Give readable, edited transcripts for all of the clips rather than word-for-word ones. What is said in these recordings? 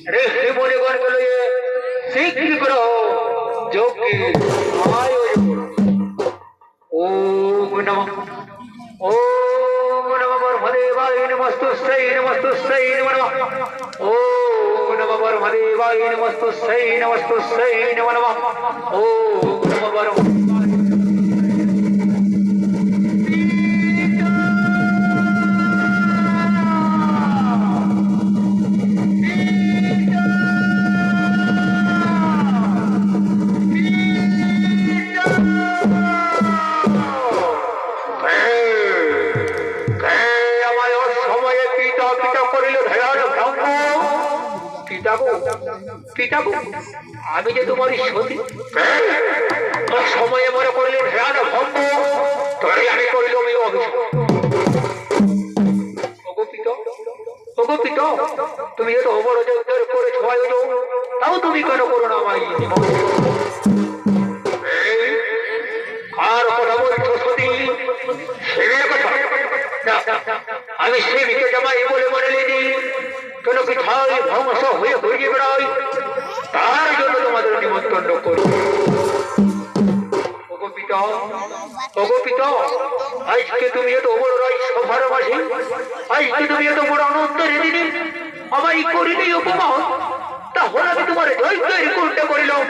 ऋषि मुनिगण के लिए शीघ्र योग्य आयोजन। ओम नमः परमदेवाय नमस्तुस्यै नमस्तुस्यै नमः नमः। ओम नमः परमदेवाय नमस्तुस्यै नमस्तुस्यै नमः नमः। ओम नमः परम পিতাগো আমি যে তোমারই সতী সময়ে মনে করিলে ধ্যান ভঙ্গ তবে আমি করিল আমি অগোপিত তুমি এত অবরোধ করে ছয় তাও তুমি কেন করো না আমায় কার কথা বলছো সতী সেবের কথা আমি সেবিকে জামাই বলে মনে নিনি কেন পিঠাই ধ্বংস হয়ে হয়ে বেড়াই তার জন্য তোমাদের নিমন্ত্রণ করি। অগোপিত আজকে তুমি এত বড় রাই সভার মাঝে আজকে তুমি এত বড় অনন্তরে দিনে আমায় করিনি উপমান তাহলে আমি তোমার জয় করতে করিলাম।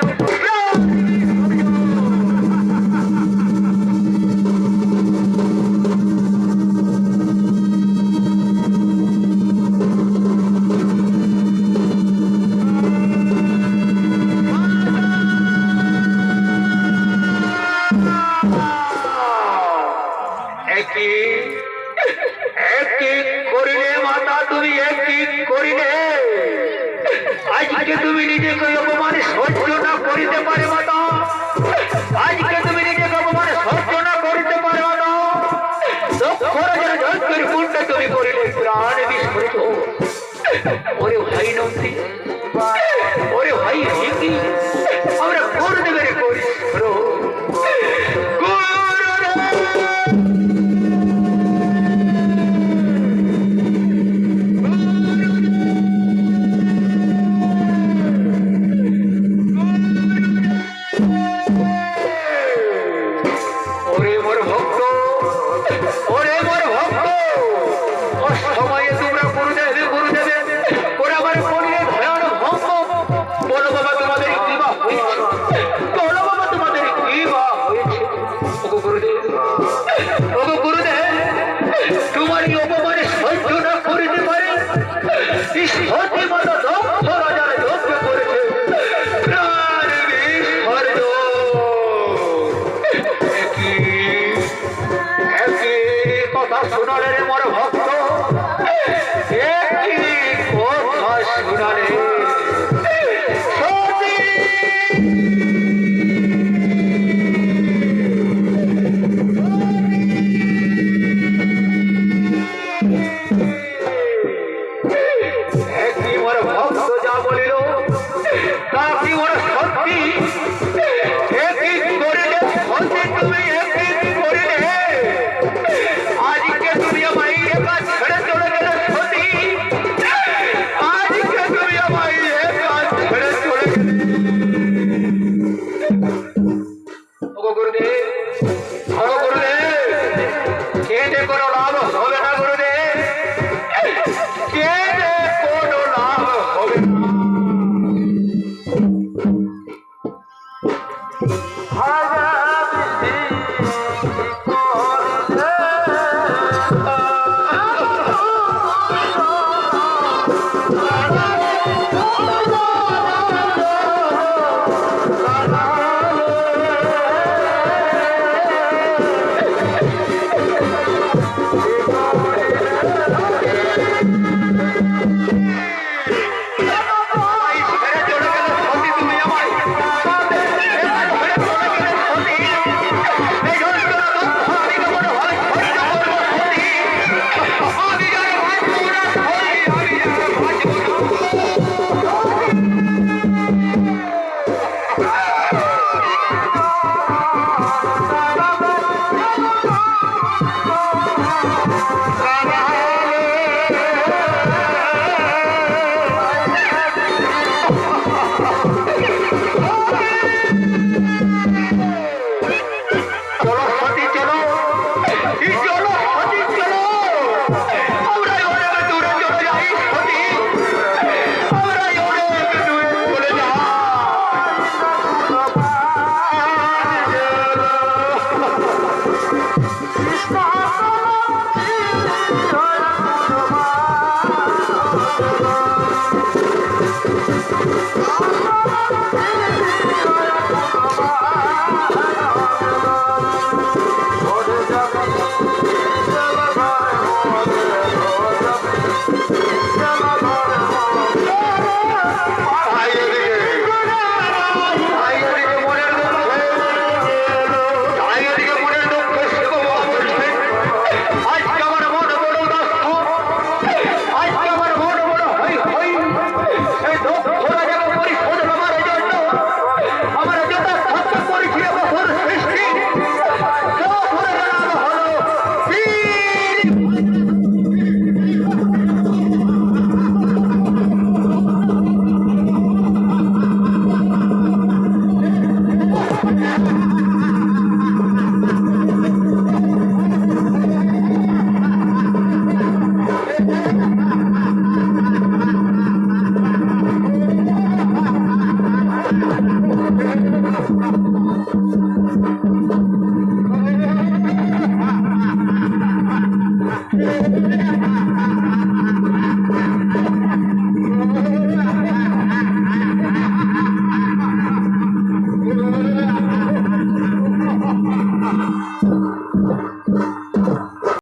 আজকে তুমি নিজেকে অপমানে সহ্য না করিতে পারে মাতা আজকে তুমি নিজেকে অপমানে সহ্য না করিতে পারে মাতা দক্ষ রাজার যজ্ঞের কুণ্ডে তুমি করিলে প্রাণ বিস্ফোরিত। ওরে ভাই নন্দী ওরে ভাই হিঙ্গি আমরা গুরুদেবের করি আজ